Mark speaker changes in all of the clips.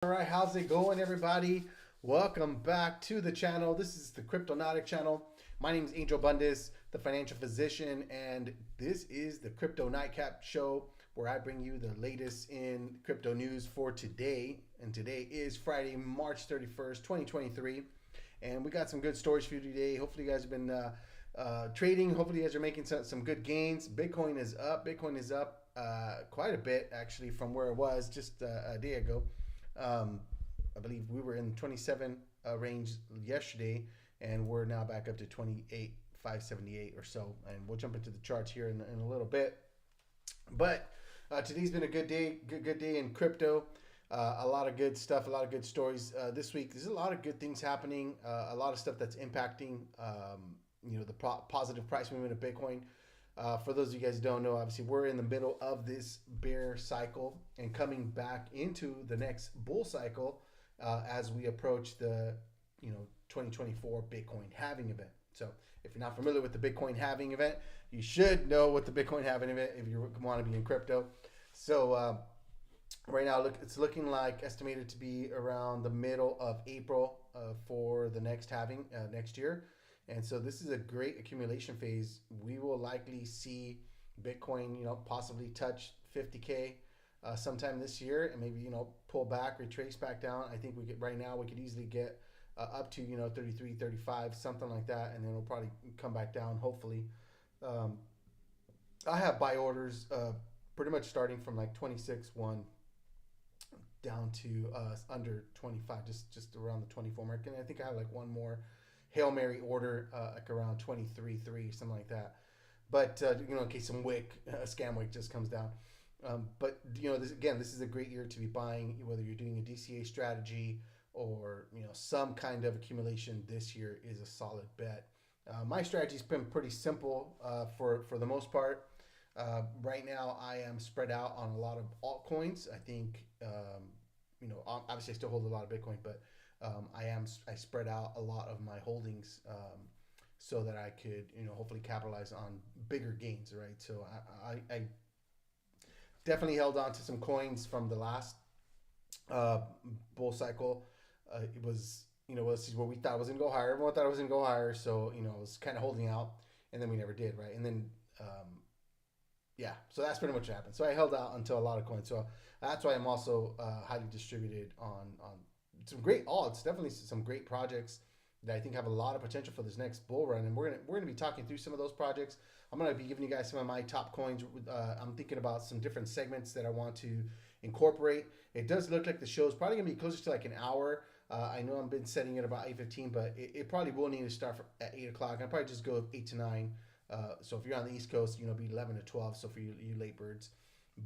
Speaker 1: All right, how's it going, everybody? Welcome back to the channel. This is the Cryptonautic channel. My name is Angel Bundes, the financial physician, and this is the Crypto Nightcap show where I bring you the latest in crypto news for today. And today is Friday, March 31st, 2023. And we got some good stories for you today. Hopefully, you guys have been trading. Hopefully, you guys are making some good gains. Bitcoin is up. Bitcoin is up quite a bit, actually, from where it was just a day ago. I believe we were in 27 range yesterday, and we're now back up to 28,578 or so. And we'll jump into the charts here in a little bit. But today's been a good day, good day in crypto. A lot of good stuff, a lot of good stories this week. There's a lot of good things happening, a lot of stuff that's impacting, the positive price movement of Bitcoin. For those of you guys who don't know, obviously we're in the middle of this bear cycle and coming back into the next bull cycle as we approach the 2024 Bitcoin halving event. So if you're not familiar with the Bitcoin halving event, you should know what the Bitcoin halving event if you want to be in crypto. So right now, it's looking like estimated to be around the middle of April for the next halving next year. And so this is a great accumulation phase. We will likely see Bitcoin, possibly touch 50K sometime this year, and maybe pull back, retrace back down. I think right now we could easily get up to 33, 35, something like that, and then it'll probably come back down. Hopefully, I have buy orders pretty much starting from like 26.1 down to under 25, just around the 24 mark, and I think I have like one more Hail Mary order like around 23.3, something like that. But in case some wick, scam wick just comes down. But this is a great year to be buying, whether you're doing a DCA strategy or some kind of accumulation. This year is a solid bet. My strategy's been pretty simple for the most part. Right now, I am spread out on a lot of altcoins. I think obviously I still hold a lot of Bitcoin, but I spread out a lot of my holdings so that I could hopefully capitalize on bigger gains, right? So I definitely held on to some coins from the last bull cycle. It was where we thought it was gonna go higher. Everyone thought it was gonna go higher, so I was kind of holding out, and then we never did, right? And then so that's pretty much what happened. So I held out until a lot of coins. So that's why I'm also highly distributed on some great alts, definitely some great projects that I think have a lot of potential for this next bull run, and we're gonna be talking through some of those projects. I'm gonna be giving you guys some of my top coins. I'm thinking about some different segments that I want to incorporate. It does look like the show's probably gonna be closer to like an hour. I know I've been setting it about 8:15, but it probably will need to start at 8 o'clock. I'll probably just go 8 to 9. So if you're on the East Coast, be 11 to 12. So for you late birds.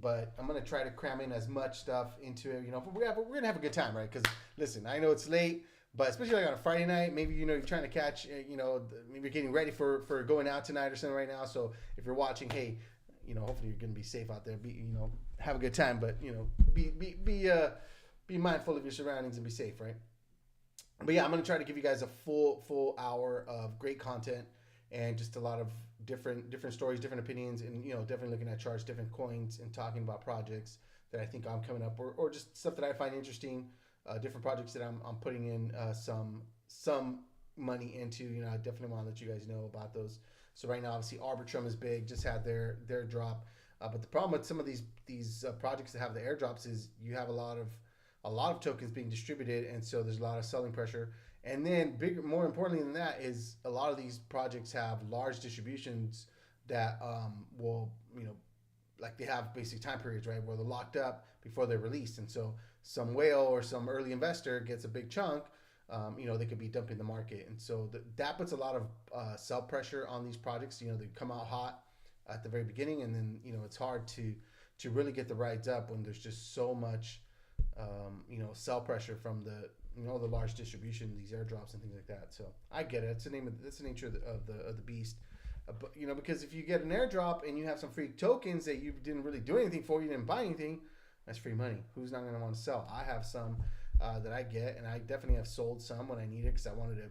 Speaker 1: But I'm gonna try to cram in as much stuff into it. We're gonna have a good time, right? Because listen, I know it's late, but especially like on a Friday night, maybe you're trying to catch, maybe you're getting ready for going out tonight or something right now. So if you're watching, hey, hopefully you're gonna be safe out there. Have a good time, but be mindful of your surroundings and be safe, right? But yeah, I'm gonna try to give you guys a full hour of great content and just a lot of different stories, different opinions, and definitely looking at charts, different coins, and talking about projects that I think I'm coming up, or just stuff that I find interesting, different projects that I'm putting in some money into. I definitely want to let you guys know about those. So right now, obviously, Arbitrum is big, just had their drop, but the problem with some of these projects that have the airdrops is you have a lot of tokens being distributed, and so there's a lot of selling pressure. And then more importantly than that is a lot of these projects have large distributions that will, like they have basic time periods, right, where they're locked up before they're released. And so some whale or some early investor gets a big chunk, they could be dumping the market. And so that puts a lot of sell pressure on these projects. They come out hot at the very beginning, and then, it's hard to really get the rides up when there's just so much, sell pressure from the large distribution, these airdrops and things like that. So I get it. That's the nature of the beast. But because if you get an airdrop and you have some free tokens that you didn't really do anything for, you didn't buy anything, that's free money. Who's not going to want to sell? I have some that I get, and I definitely have sold some when I need it because I wanted to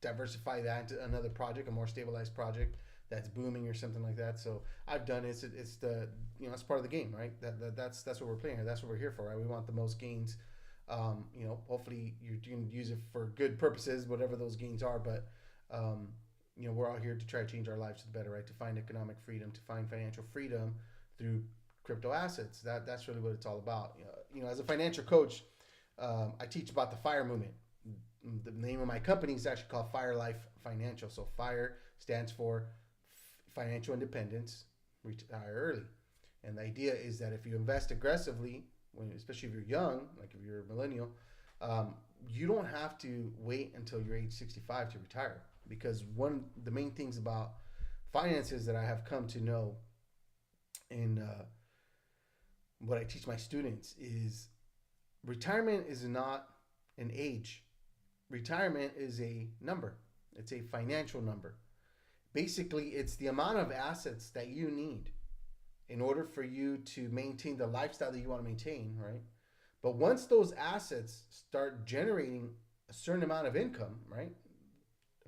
Speaker 1: diversify that into another project, a more stabilized project that's booming or something like that. So I've done it. It's the it's part of the game, right? That's what we're playing here. That's what we're here for, right? We want the most gains Hopefully you can use it for good purposes, whatever those gains are. But we're all here to try to change our lives to the better, right? To find economic freedom, to find financial freedom through crypto assets. That's really what it's all about. As a financial coach, I teach about the FIRE movement. The name of my company is actually called Fire Life Financial. So FIRE stands for financial independence, retire early. And the idea is that if you invest aggressively, especially if you're young, like if you're a millennial, you don't have to wait until you're age 65 to retire. Because one of the main things about finances that I have come to know in what I teach my students is retirement is not an age. Retirement is a number. It's a financial number. Basically, it's the amount of assets that you need in order for you to maintain the lifestyle that you want to maintain, right? But once those assets start generating a certain amount of income, right,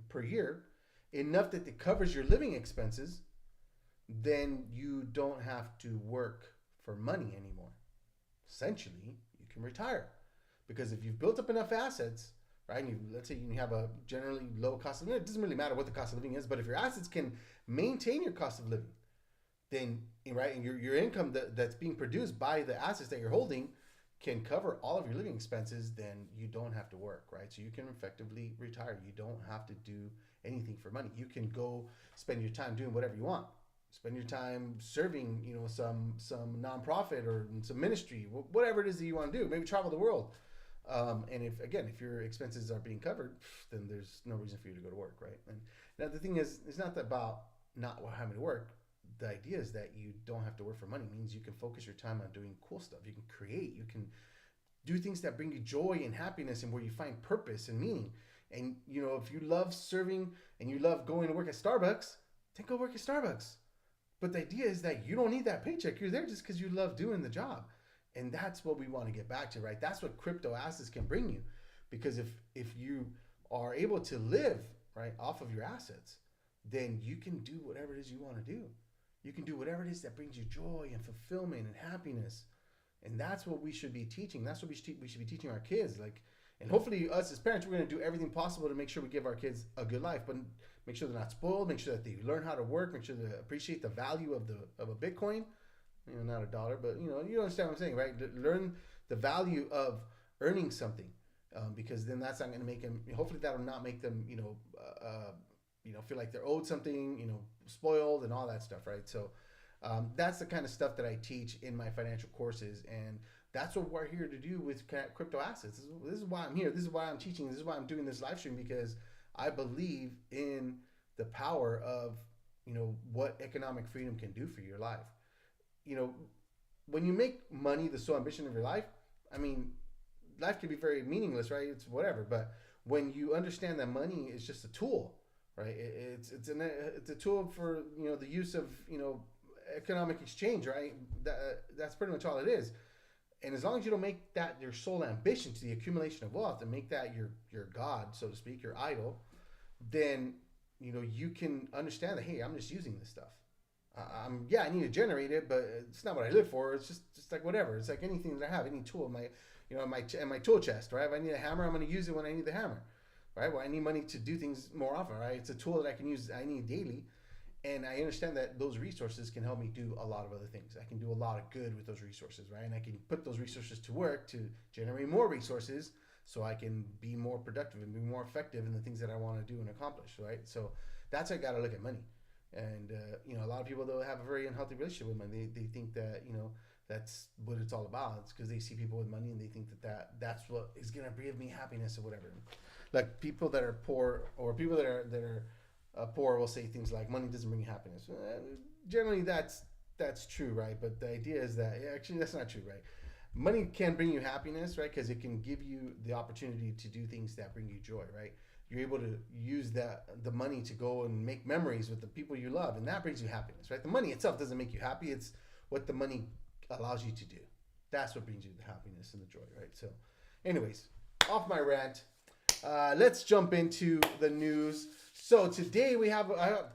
Speaker 1: per year, enough that it covers your living expenses, then you don't have to work for money anymore. Essentially, you can retire. Because if you've built up enough assets, right, and let's say you have a generally low cost of living, it doesn't really matter what the cost of living is, but if your assets can maintain your cost of living, then, right, and your income that's being produced by the assets that you're holding can cover all of your living expenses, then you don't have to work, right? So you can effectively retire. You don't have to do anything for money. You can go spend your time doing whatever you want. Spend your time serving, some nonprofit or some ministry, whatever it is that you want to do. Maybe travel the world. And if your expenses are being covered, then there's no reason for you to go to work, right? And now the thing is, it's not about not having to work. The idea is that you don't have to work for money. It means you can focus your time on doing cool stuff. You can create. You can do things that bring you joy and happiness and where you find purpose and meaning. And, if you love serving and you love going to work at Starbucks, then go work at Starbucks. But the idea is that you don't need that paycheck. You're there just because you love doing the job. And that's what we want to get back to, right? That's what crypto assets can bring you. Because if you are able to live, right, off of your assets, then you can do whatever it is you want to do. You can do whatever it is that brings you joy and fulfillment and happiness. And that's what we should be teaching. That's what we should be teaching our kids. And hopefully us as parents, we're going to do everything possible to make sure we give our kids a good life, but make sure they're not spoiled, make sure that they learn how to work, make sure they appreciate the value of a Bitcoin, not a dollar, but you understand what I'm saying, right? Learn the value of earning something, because then that's not going to make them, hopefully that will not make them, feel like they're owed something, spoiled and all that stuff, right? So that's the kind of stuff that I teach in my financial courses, and that's what we're here to do with crypto assets. This is why I'm here. This is why I'm teaching. This is why I'm doing this live stream, because I believe in the power of, what economic freedom can do for your life. When you make money the sole ambition of your life, life can be very meaningless, right? It's whatever. But when you understand that money is just a tool, right? It's a tool for the use of economic exchange, right? That's pretty much all it is. And as long as you don't make that your sole ambition to the accumulation of wealth and make that your God, so to speak, your idol, then you can understand that, hey, I'm just using this stuff. I need to generate it, but it's not what I live for. It's just like whatever. It's like anything that I have, any tool in my tool chest, right? If I need a hammer, I'm going to use it when I need the hammer, right? Well, I need money to do things more often, right? It's a tool that I can use. I need daily. And I understand that those resources can help me do a lot of other things. I can do a lot of good with those resources, right? And I can put those resources to work to generate more resources so I can be more productive and be more effective in the things that I want to do and accomplish, right? So that's how I got to look at money. And, a lot of people, though, have a very unhealthy relationship with money. They think that, that's what it's all about. It's because they see people with money and they think that's what is going to bring me happiness or whatever. Like people that are poor or people that are poor will say things like money doesn't bring you happiness. Generally, that's true, right? But the idea is that actually that's not true, right? Money can bring you happiness, right? Because it can give you the opportunity to do things that bring you joy, right? You're able to use the money to go and make memories with the people you love, and that brings you happiness, right? The money itself doesn't make you happy. It's what the money allows you to do. That's what brings you the happiness and the joy, right? So, anyways, off my rant. Let's jump into the news. So today I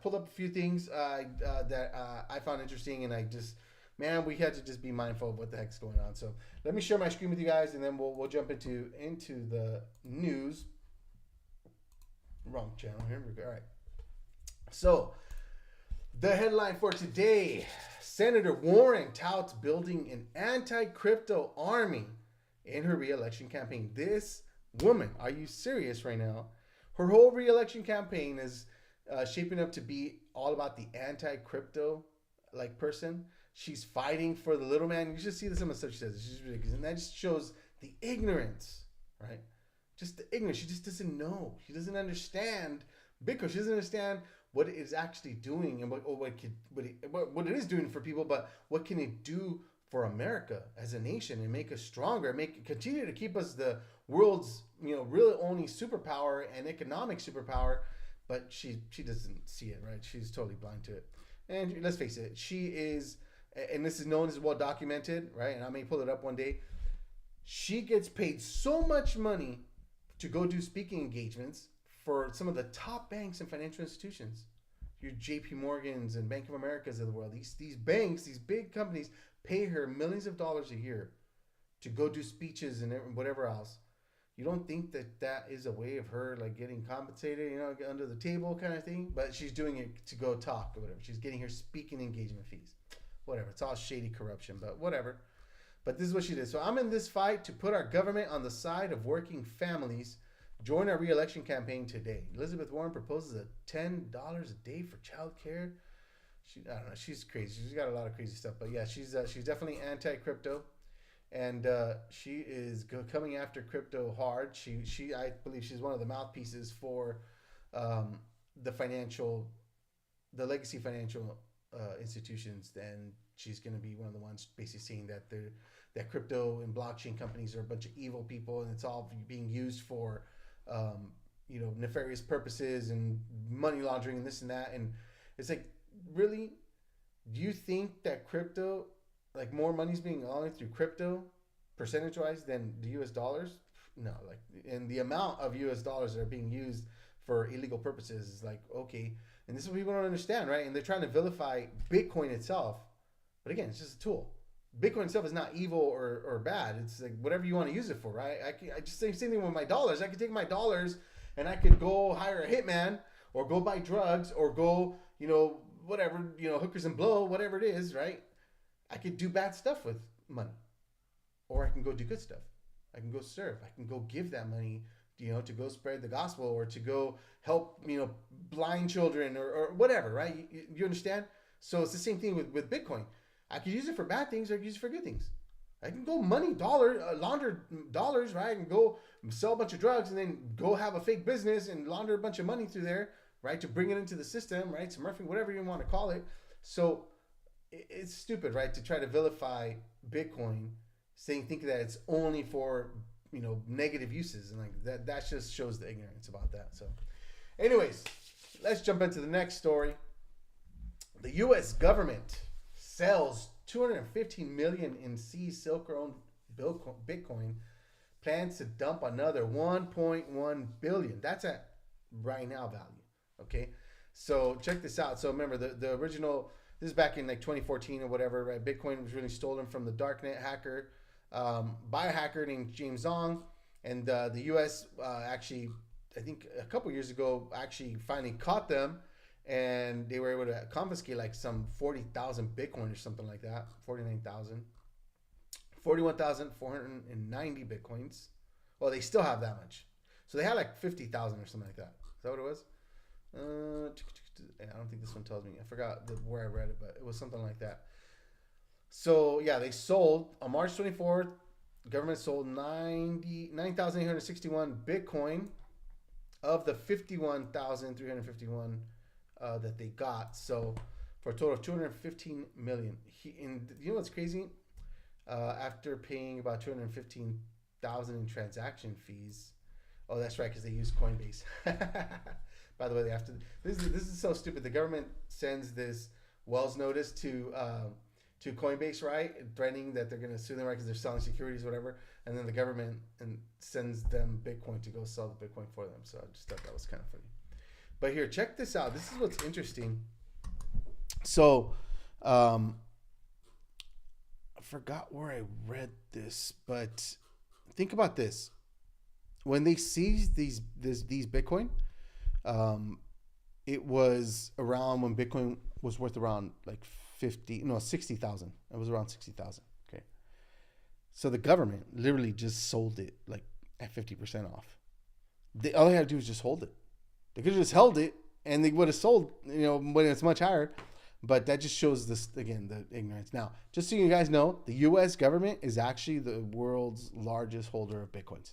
Speaker 1: pulled up a few things that I found interesting, and I just man, we had to just be mindful of what the heck's going on. So let me share my screen with you guys, and then we'll jump into the news. Wrong channel. Here we go. All right. So the headline for today: Senator Warren touts building an anti-crypto army in her re-election campaign. This woman, are you serious right now? Her whole re-election campaign is shaping up to be all about the anti-crypto person. She's fighting for the little man. You just see some of the stuff she says. It's just ridiculous. And that just shows the ignorance, right? Just the ignorance. She just doesn't know. She doesn't understand Bitcoin. She doesn't understand what it is actually doing and what it is doing for people, but what can it do for America as a nation and make us stronger, continue to keep us the world's, really only superpower and economic superpower. But she doesn't see it, right? She's totally blind to it. And let's face it, she is, and this is known as well documented, right? And I may pull it up one day. She gets paid so much money to go do speaking engagements for some of the top banks and financial institutions. Your JP Morgans and Bank of Americas of the world. These banks, these big companies pay her millions of dollars a year to go do speeches and whatever else. You don't think that is a way of her getting compensated, under the table kind of thing? But she's doing it to go talk or whatever. She's getting her speaking engagement fees. Whatever. It's all shady corruption, but whatever. But this is what she did. So I'm in this fight to put our government on the side of working families. Join our re-election campaign today. Elizabeth Warren proposes $10 a day for child care. I don't know. She's crazy. She's got a lot of crazy stuff. But yeah, she's definitely anti-crypto. And she is coming after crypto hard. I believe she's one of the mouthpieces for the legacy financial institutions. And she's going to be one of the ones basically saying that crypto and blockchain companies are a bunch of evil people, and it's all being used for nefarious purposes and money laundering and this and that. And it's really, do you think that crypto, more money's being laundered through crypto percentage wise than the US dollars? No, and the amount of US dollars that are being used for illegal purposes is okay. And this is what people don't understand, right? And they're trying to vilify Bitcoin itself. But again, it's just a tool. Bitcoin itself is not evil or bad. It's whatever you want to use it for, right? I just say same thing with my dollars. I could take my dollars and I could go hire a hitman or go buy drugs or go, whatever, hookers and blow, whatever it is, right? I could do bad stuff with money, or I can go do good stuff. I can go serve. I can go give that money, to go spread the gospel or to go help, blind children or whatever, right? You understand? So it's the same thing with Bitcoin. I could use it for bad things or I could use it for good things. I can go launder dollars, right? I can go sell a bunch of drugs and then go have a fake business and launder a bunch of money through there, right? To bring it into the system, right? Smurfing, whatever you want to call it. So it's stupid, right? To try to vilify Bitcoin, think that it's only for, negative uses. And that just shows the ignorance about that. So anyways, let's jump into the next story. The U.S. government sells $215 million in Silk-owned Bitcoin, plans to dump another $1.1 billion. That's at right now value. Okay, so check this out. So remember the original. This is back in 2014 or whatever, right? Bitcoin was really stolen from the darknet hacker by a hacker named James Zong, and the U.S. Actually, I think a couple years ago, actually finally caught them. And they were able to confiscate some 40,000 Bitcoin or something like that. 41,490 Bitcoins. Well, they still have that much. So they had 50,000 or something like that. Is that what it was? I don't think this one tells me. I forgot where I read it, but it was something like that. So yeah, they sold on March 24th. The government sold 9,861 Bitcoin of the 51,351 that they got. So for a total of $215 million. And you know what's crazy? After paying about $215,000 in transaction fees. Oh, that's right, because they use Coinbase. By the way, this is so stupid. The government sends this Wells notice to Coinbase, right, threatening that they're going to sue them, right, because they're selling securities, whatever. And then the government sends them Bitcoin to go sell the Bitcoin for them. So I just thought that was kind of funny. But here, check this out. This is what's interesting. So, forgot where I read this, but think about this. When they seized these Bitcoin, it was around when Bitcoin was worth around like 60,000. It was around 60,000. Okay. So the government literally just sold it like at 50% off. All they had to do was just hold it. They could have just held it and they would have sold, when it's much higher. But that just shows this, again, the ignorance. Now, just so you guys know, the U.S. government is actually the world's largest holder of Bitcoins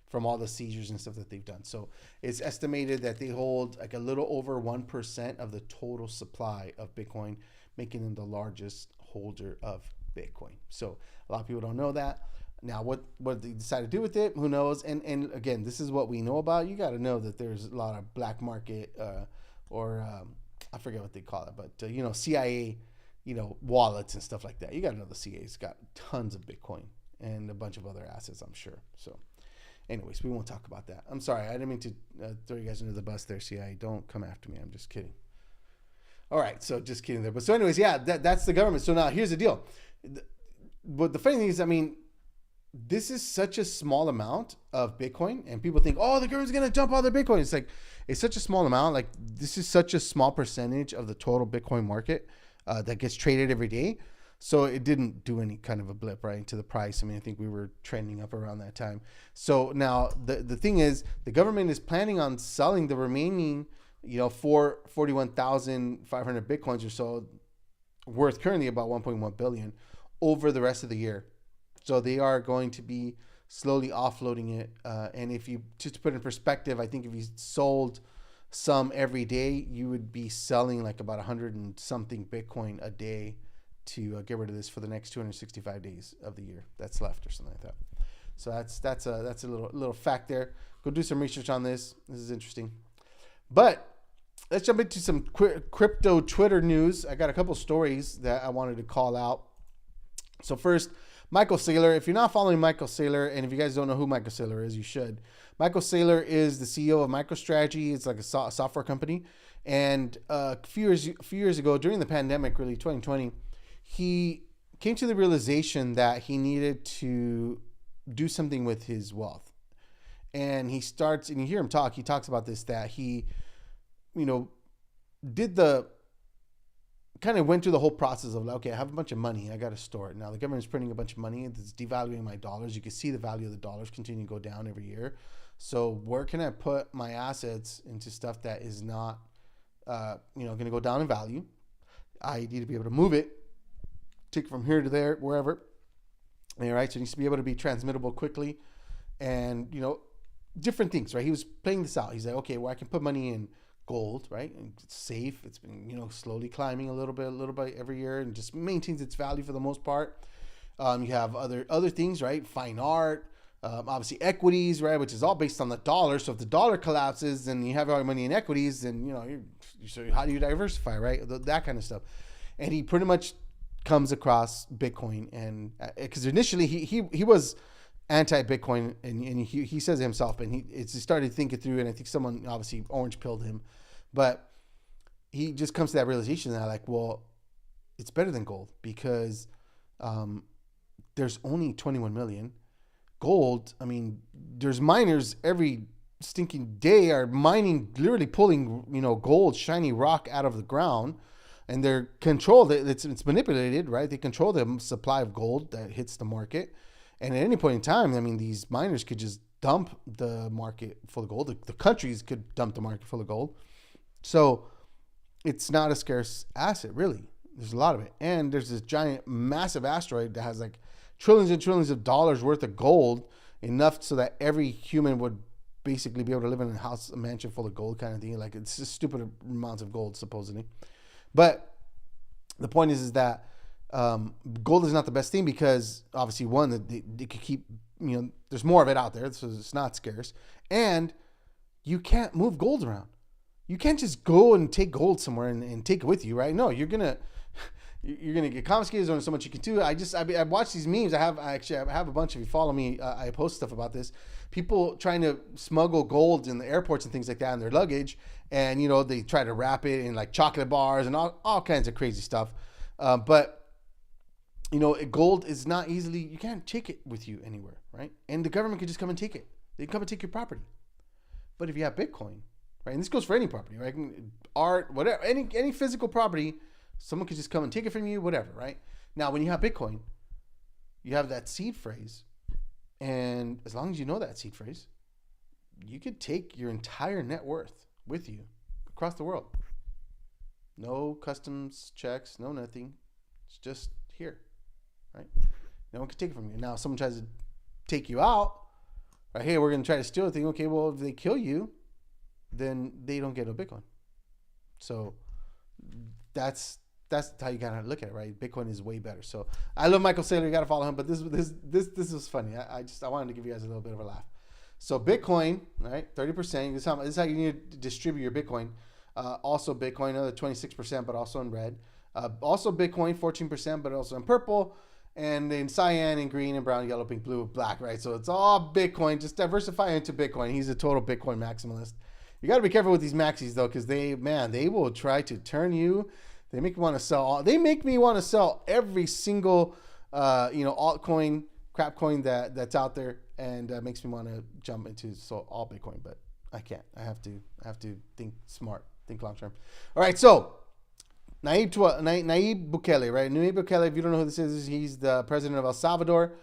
Speaker 1: from all the seizures and stuff that they've done. So it's estimated that they hold like a little over 1% of the total supply of Bitcoin, making them the largest holder of Bitcoin. So a lot of people don't know that. Now, what they decide to do with it, who knows? And again, this is what we know about. You got to know that there's a lot of black market I forget what they call it, but CIA, wallets and stuff like that. You got to know the CIA's got tons of Bitcoin and a bunch of other assets, I'm sure. So anyways, we won't talk about that. I'm sorry. I didn't mean to throw you guys under the bus there, CIA. Don't come after me. I'm just kidding. All right. So just kidding there. But so anyways, yeah, that's the government. So now here's the deal. But the funny thing is, I mean, this is such a small amount of Bitcoin, and people think, oh, the government's going to dump all their Bitcoin. It's like, it's such a small amount. Like, this is such a small percentage of the total Bitcoin market that gets traded every day. So it didn't do any kind of a blip right into the price. I mean, I think we were trending up around that time. So now the thing is, the government is planning on selling the remaining, 41,500 Bitcoins or so, worth currently about 1.1 billion over the rest of the year. So they are going to be slowly offloading it. And if you, just to put it in perspective, I think if you sold some every day, you would be selling like about 100 and something Bitcoin a day to get rid of this for the next 265 days of the year that's left or something like that. So that's a little fact there. Go do some research on this. This is interesting. But let's jump into some crypto Twitter news. I got a couple stories that I wanted to call out. So first, Michael Saylor. If you're not following Michael Saylor, and if you guys don't know who Michael Saylor is, you should. Michael Saylor is the CEO of MicroStrategy. It's like a software company. And a few years ago, during the pandemic, really 2020, he came to the realization that he needed to do something with his wealth. And he starts, and you hear him talk, he talks about this, that he, kind of went through the whole process of, okay, I have a bunch of money, I got to store it. Now the government is printing a bunch of money, it's devaluing my dollars. You can see the value of the dollars continue to go down every year. So where can I put my assets into stuff that is not, going to go down in value? I need to be able to move it, take it from here to there, wherever. All right, so it needs to be able to be transmittable quickly, and different things, right? He was playing this out. He's like, okay, well, I can put money in gold, right? And it's safe. It's been, slowly climbing a little bit every year, and just maintains its value for the most part. You have other things, right? Fine art, obviously equities, right? Which is all based on the dollar. So if the dollar collapses and you have all your money in equities, then so how do you diversify, right? That kind of stuff. And he pretty much comes across Bitcoin, and because initially he was anti-Bitcoin, and he says it himself, and he started thinking through, and I think someone obviously orange pilled him, but he just comes to that realization that, like, well, it's better than gold because there's only 21 million. Gold, I mean, there's miners every stinking day are mining, literally pulling gold, shiny rock out of the ground, and they're controlled. It's manipulated, right? They control the supply of gold that hits the market. And at any point in time, I mean, these miners could just dump the market full of gold. The countries could dump the market full of gold. So it's not a scarce asset, really. There's a lot of it. And there's this giant, massive asteroid that has like trillions and trillions of dollars worth of gold, enough so that every human would basically be able to live in a house, a mansion full of gold kind of thing. Like, it's just stupid amounts of gold, supposedly. But the point is that gold is not the best thing because obviously, one, that they could keep, there's more of it out there, so it's not scarce, and you can't move gold around. You can't just go and take gold somewhere and take it with you, right? No, you're gonna get confiscated. There's only so much you can do. I watch these memes. I have a bunch. If you follow me, I post stuff about this. People trying to smuggle gold in the airports and things like that in their luggage, and they try to wrap it in like chocolate bars and all kinds of crazy stuff. But gold is not easily, you can't take it with you anywhere, right? And the government can just come and take it. They can come and take your property. But if you have Bitcoin, right, and this goes for any property, right? Art, whatever, any physical property, someone could just come and take it from you, whatever, right? Now, when you have Bitcoin, you have that seed phrase. And as long as you know that seed phrase, you could take your entire net worth with you across the world. No customs checks, no nothing. It's just here, right? No one can take it from you. Now, if someone tries to take you out, right? Hey, we're going to try to steal the thing. Okay, well, if they kill you, then they don't get no Bitcoin. So that's how you gotta look at it, right? Bitcoin is way better. So I love Michael Saylor. You gotta follow him. But this was funny. I wanted to give you guys a little bit of a laugh. So Bitcoin, right? 30%. This is how you need to distribute your Bitcoin. Also Bitcoin, another 26%, but also in red. Also Bitcoin, 14%, but also in purple. And then cyan and green and brown, yellow, pink, blue, black, right? So it's all Bitcoin. Just diversify into Bitcoin. He's a total Bitcoin maximalist. You got to be careful with these maxis though, because they will try to turn you. They make me want to sell. They make me want to sell every single, altcoin, crap coin that's out there, and makes me want to jump into all Bitcoin. But I can't. I have to think smart, think long term. All right, so Nayib Bukele, right? Nayib Bukele. If you don't know who this is, he's the president of El Salvador.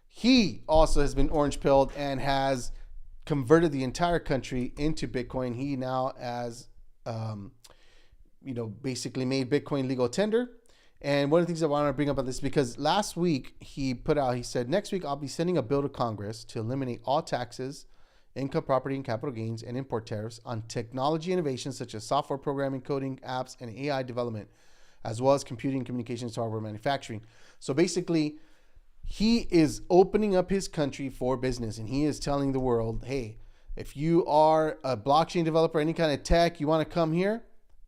Speaker 1: He also has been orange pilled and has converted the entire country into Bitcoin. He now has, basically made Bitcoin legal tender. And one of the things I want to bring up on this, because last week he said, next week I'll be sending a bill to Congress to eliminate all taxes, income, property, and capital gains, and import tariffs on technology innovations such as software programming, coding, apps, and AI development, as well as computing, communications, hardware manufacturing. So basically, he is opening up his country for business, and he is telling the world, hey, if you are a blockchain developer, any kind of tech, you want to come here,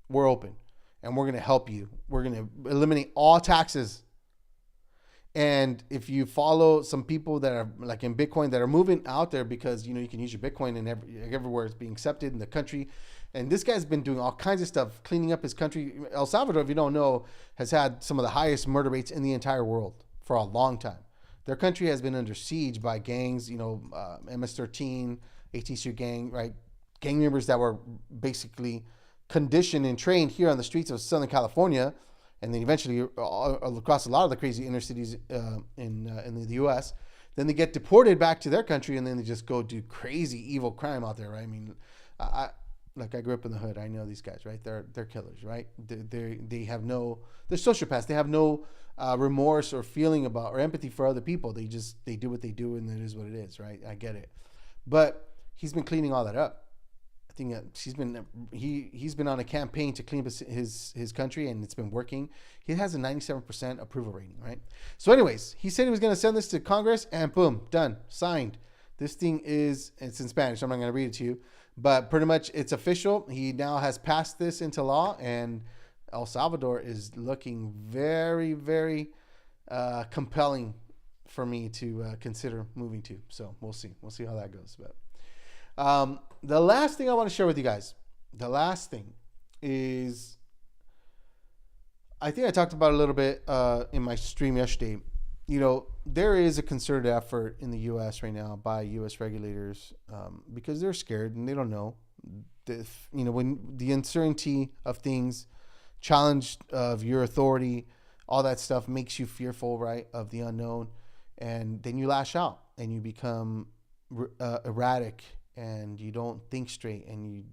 Speaker 1: we're open, and we're going to help you. We're going to eliminate all taxes. And if you follow some people that are like in Bitcoin that are moving out there, because, you can use your Bitcoin and everywhere it's being accepted in the country. And this guy's been doing all kinds of stuff, cleaning up his country. El Salvador, if you don't know, has had some of the highest murder rates in the entire world for a long time. Their country has been under siege by gangs, MS-13, 18th Street Gang, right? Gang members that were basically conditioned and trained here on the streets of Southern California, and then eventually across a lot of the crazy inner cities in the U.S. Then they get deported back to their country, and then they just go do crazy evil crime out there, right? I mean, I grew up in the hood. I know these guys, right? They're killers, right? They're sociopaths. They have no remorse or feeling about or empathy for other people. They do what they do, and it is what it is, right? I get it, but he's been cleaning all that up. I think he's been on a campaign to clean up his country, and it's been working. He has a 97% approval rating, right? So anyways, he said he was going to send this to Congress, and boom, done, signed. This thing it's in Spanish, so I'm not going to read it to you, but pretty much it's official. He now has passed this into law, and El Salvador is looking very, very compelling for me to consider moving to. So we'll see how that goes. But the last thing I want to share with you guys, is, I think I talked about it a little bit in my stream yesterday. There is a concerted effort in the U.S. right now by U.S. regulators because they're scared and they don't know. When the uncertainty of things, challenge of your authority, all that stuff makes you fearful, right, of the unknown. And then you lash out and you become erratic, and you don't think straight, and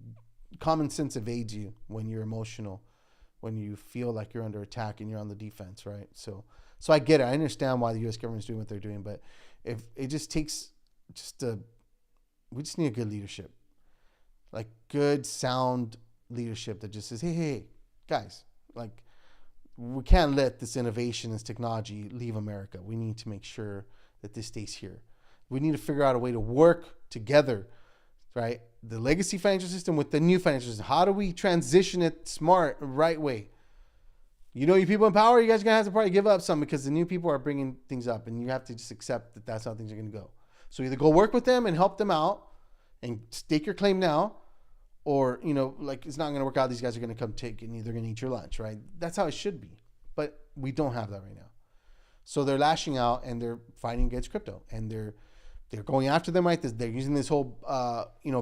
Speaker 1: common sense evades you when you're emotional, when you feel like you're under attack and you're on the defense, right? So I get it. I understand why the U.S. government's doing what they're doing, but if it just takes we just need a good leadership, like good, sound leadership that just says, hey, guys, like, we can't let this innovation, this technology leave America. We need to make sure that this stays here. We need to figure out a way to work together, right? The legacy financial system with the new financial system. How do we transition it smart, right way? You people in power, you guys are going to have to probably give up some, because the new people are bringing things up, and you have to just accept that that's how things are going to go. So either go work with them and help them out and stake your claim now, or, it's not going to work out. These guys are going to come take it, and they're going to eat your lunch, right? That's how it should be. But we don't have that right now. So they're lashing out and they're fighting against crypto, and they're going after them, right? They're using this whole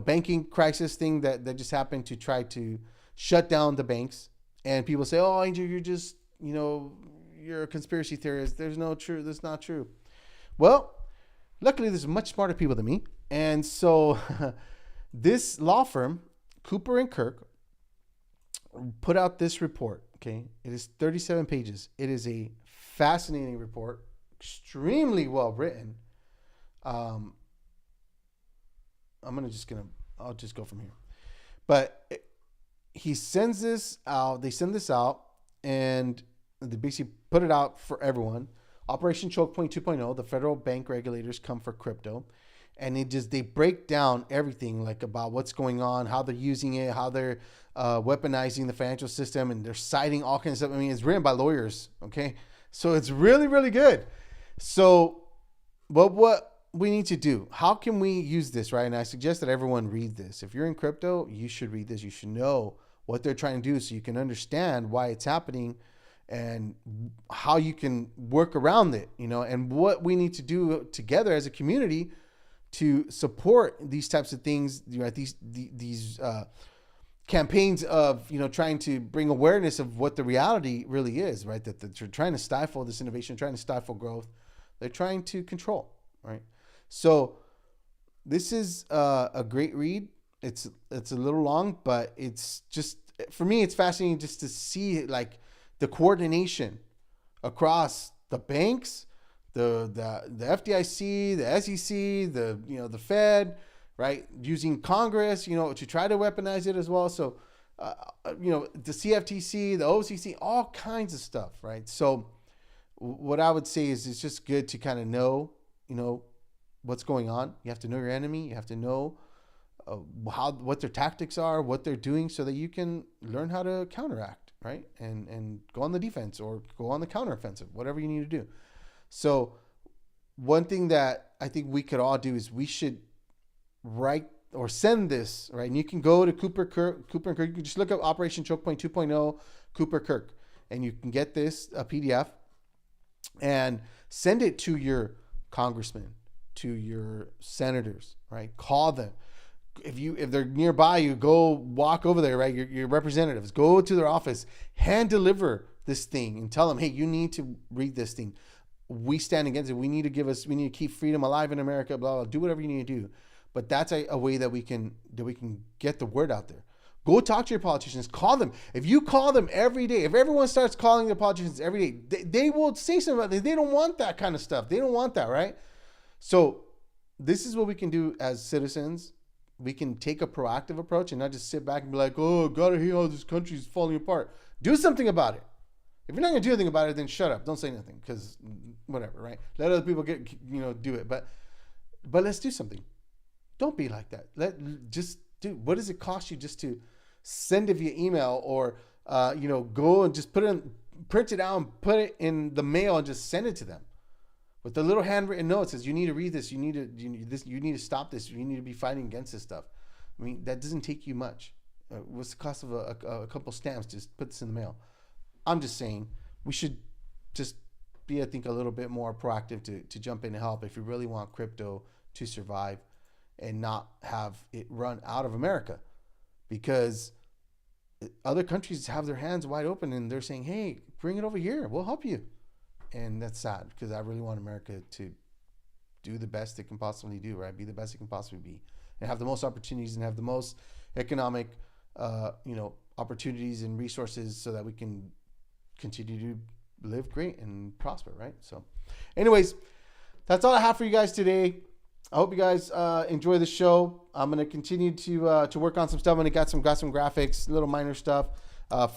Speaker 1: banking crisis thing that just happened to try to shut down the banks. And people say, "Oh, Angel, you're just you're a conspiracy theorist. There's no true. That's not true." Well, luckily, there's much smarter people than me, and so this law firm, Cooper and Kirk, put out this report. Okay, it is 37 pages. It is a fascinating report, extremely well written. I'll just go from here. But he sends this out. They send this out, and they basically put it out for everyone. Operation Choke Point 2.0. The federal bank regulators come for crypto, and they break down everything, like about what's going on, how they're using it, how they're weaponizing the financial system, and they're citing all kinds of stuff. I mean, it's written by lawyers. Okay, so it's really, really good. So, what we need to do, how can we use this, right? And I suggest that everyone read this. If you're in crypto, you should read this. You should know what they're trying to do so you can understand why it's happening and how you can work around it, and what we need to do together as a community to support these types of things, these campaigns of, trying to bring awareness of what the reality really is, right? That they're trying to stifle this innovation, trying to stifle growth. They're trying to control, right? So this is a great read. It's a little long, but it's just, for me, it's fascinating just to see like the coordination across the banks, the FDIC, the SEC, the Fed, right? Using Congress, to try to weaponize it as well. So, the CFTC, the OCC, all kinds of stuff, right? So what I would say is it's just good to kind of know, what's going on. You have to know your enemy. You have to know what their tactics are, what they're doing, so that you can learn how to counteract, right? And go on the defense or go on the counteroffensive, whatever you need to do. So one thing that I think we could all do is we should write or send this, right? And you can go to Cooper and Kirk. You can just look up Operation Choke Point 2.0 Cooper Kirk, and you can get this a PDF and send it to your congressman, to your senators, right? Call them. If they're nearby, you go walk over there, right? Your representatives, go to their office, hand deliver this thing and tell them, hey, you need to read this thing. We stand against it. We need to keep freedom alive in America, blah, blah, do whatever you need to do. But that's a way that we can get the word out there. Go talk to your politicians, call them. If you call them every day, if everyone starts calling the politicians every day, they will say something about it. They don't want that kind of stuff. They don't want that, right? So this is what we can do as citizens. We can take a proactive approach and not just sit back and be like, oh, gotta hear how this country's falling apart. Do something about it. If you're not gonna do anything about it, then shut up. Don't say nothing, because whatever, right? Let other people do it. But let's do something. Don't be like that. Just do. What does it cost you just to send it via email or go and just print it out and put it in the mail and just send it to them with a little handwritten note that says, you need to read this, you need to stop this, you need to be fighting against this stuff. I mean, that doesn't take you much. What's the cost of a couple stamps? Just put this in the mail. I'm just saying we should just be, I think, a little bit more proactive to jump in and help if you really want crypto to survive and not have it run out of America, because other countries have their hands wide open and they're saying, hey, bring it over here, we'll help you. And that's sad, because I really want America to do the best it can possibly do, right? Be the best it can possibly be, and have the most opportunities and have the most economic opportunities and resources so that we can continue to live great and prosper, right? So anyways, that's all I have for you guys today. I hope you guys enjoy the show. I'm going to continue to work on some stuff. I'm going to got some graphics, little minor stuff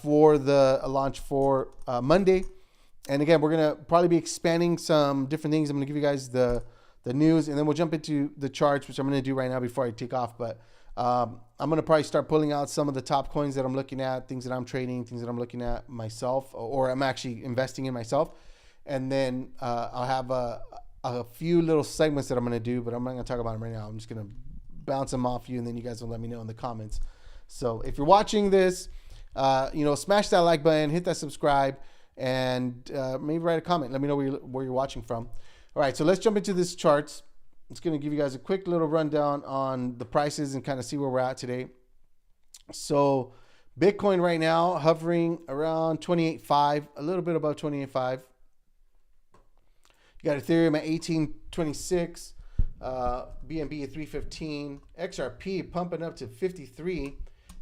Speaker 1: for the launch for Monday. And again, we're going to probably be expanding some different things. I'm going to give you guys the news, and then we'll jump into the charts, which I'm going to do right now before I take off. But I'm going to probably start pulling out some of the top coins that I'm looking at, things that I'm trading, things that I'm looking at myself, or I'm actually investing in myself. And then I'll have a few little segments that I'm going to do, but I'm not going to talk about them right now. I'm just going to bounce them off you, and then you guys will let me know in the comments. So if you're watching this, smash that like button, hit that subscribe, and maybe write a comment. Let me know where you're watching from. All right, so let's jump into this charts. It's going to give you guys a quick little rundown on the prices and kind of see where we're at today. So Bitcoin right now hovering around 28.5, a little bit above 28.5. You got Ethereum at 1826, BNB at 315, XRP pumping up to 53,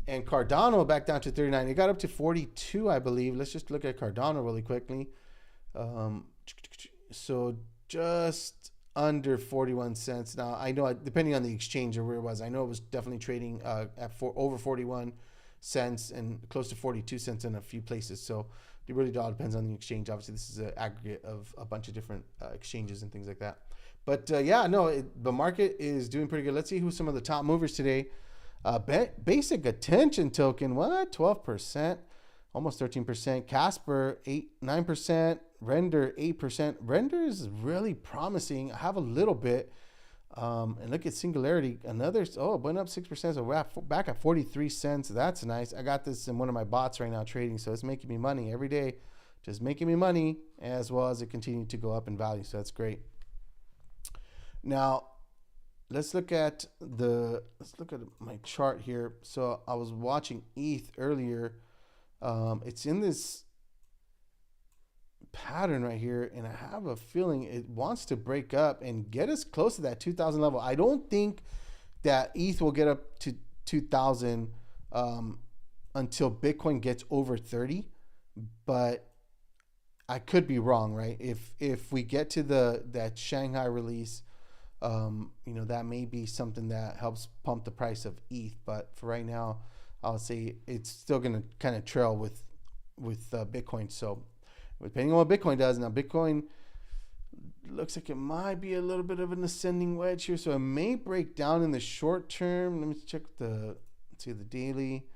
Speaker 1: and Cardano back down to 39. It got up to 42, I believe. Let's just look at Cardano really quickly. So just under 41 cents. Now, I know depending on the exchange or where it was, I know it was definitely trading at over 41 cents and close to 42 cents in a few places. So it really all depends on the exchange. Obviously, this is an aggregate of a bunch of different exchanges and things like that. But yeah, no, the market is doing pretty good. Let's see who some of the top movers today. Basic attention token, what? 12%, almost 13%. Casper, 9%. Render, 8%. Render is really promising. I have a little bit. And look at Singularity, another, it went up 6%. So we're back at 43 cents. That's nice. I got this in one of my bots right now trading. So it's making me money every day, just making me money, as well as it continued to go up in value. So that's great. Now, let's look at my chart here. So I was watching ETH earlier. It's in this pattern right here, and I have a feeling it wants to break up and get us close to that 2,000 level. I don't think that ETH will get up to 2,000 until Bitcoin gets over 30, but I could be wrong, right? If we get to that Shanghai release, that may be something that helps pump the price of ETH. But for right now, I'll say it's still going to kind of trail with Bitcoin. So depending on what Bitcoin does. Now, Bitcoin looks like it might be a little bit of an ascending wedge here. So it may break down in the short term. Let me check the daily.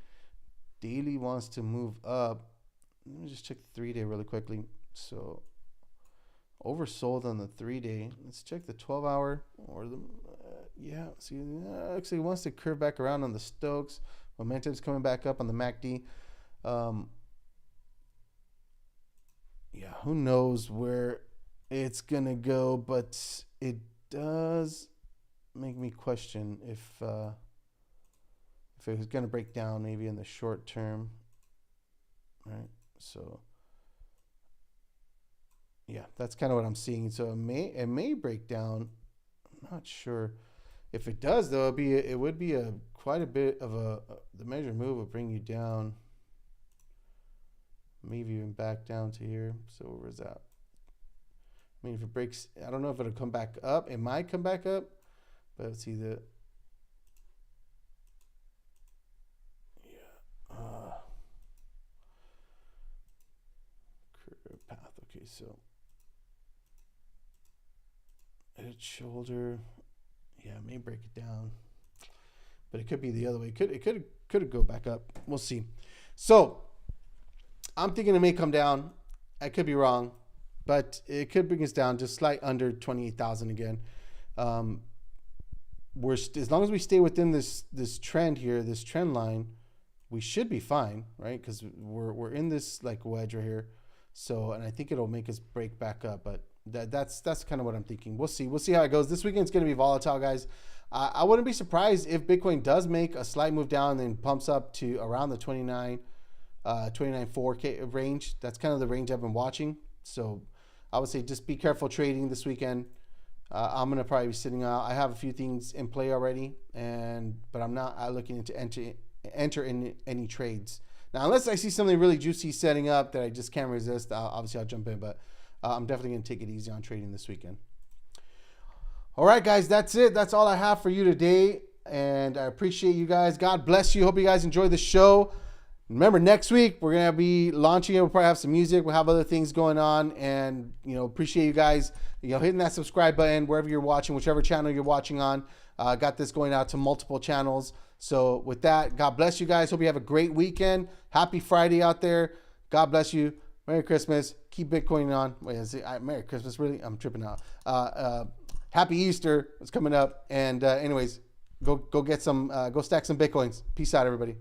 Speaker 1: Daily wants to move up. Let me just check the 3-day really quickly. So oversold on the 3-day. Let's check the 12-hour or the, actually it wants to curve back around on the Stokes. Momentum's coming back up on the MACD. Who knows where it's gonna go, but it does make me question if it was gonna break down maybe in the short term, right? So yeah, that's kind of what I'm seeing. So it may break down. I'm not sure. If it does, though, it would be quite a bit of the measured move will bring you down. Maybe even back down to here. So where's that? I mean, if it breaks, I don't know if it'll come back up. It might come back up, but let's see the. Curve path. Okay, so head shoulder. Yeah, it may break it down, but it could be the other way. It could go back up. We'll see. So I'm thinking it may come down. I could be wrong, but it could bring us down just slight under 28,000 again. As long as we stay within this trend here, this trend line, we should be fine, right? Because we're in this like wedge right here. So, and I think it'll make us break back up, but that's kind of what I'm thinking. We'll see how it goes. This weekend's going to be volatile, guys. I wouldn't be surprised if Bitcoin does make a slight move down and then pumps up to around the 29.4K range. That's kind of the range I've been watching. So I would say just be careful trading this weekend. I'm gonna probably be sitting out. I have a few things in play already, but I'm not looking to enter in any trades now, unless I see something really juicy setting up that I just can't resist. Obviously, I'll jump in, but I'm definitely gonna take it easy on trading this weekend. All right, guys, that's it. That's all I have for you today, and I appreciate you guys. God bless you. Hope you guys enjoyed the show. Remember, next week we're gonna be launching it. We'll probably have some music. We'll have other things going on, and appreciate you guys, hitting that subscribe button wherever you're watching, whichever channel you're watching on. Got this going out to multiple channels. So with that, God bless you guys. Hope you have a great weekend. Happy Friday out there. God bless you. Merry Christmas. Keep Bitcoin on. Merry Christmas. Really, I'm tripping out. Happy Easter. It's coming up. And anyways, go get some. Go stack some Bitcoins. Peace out, everybody.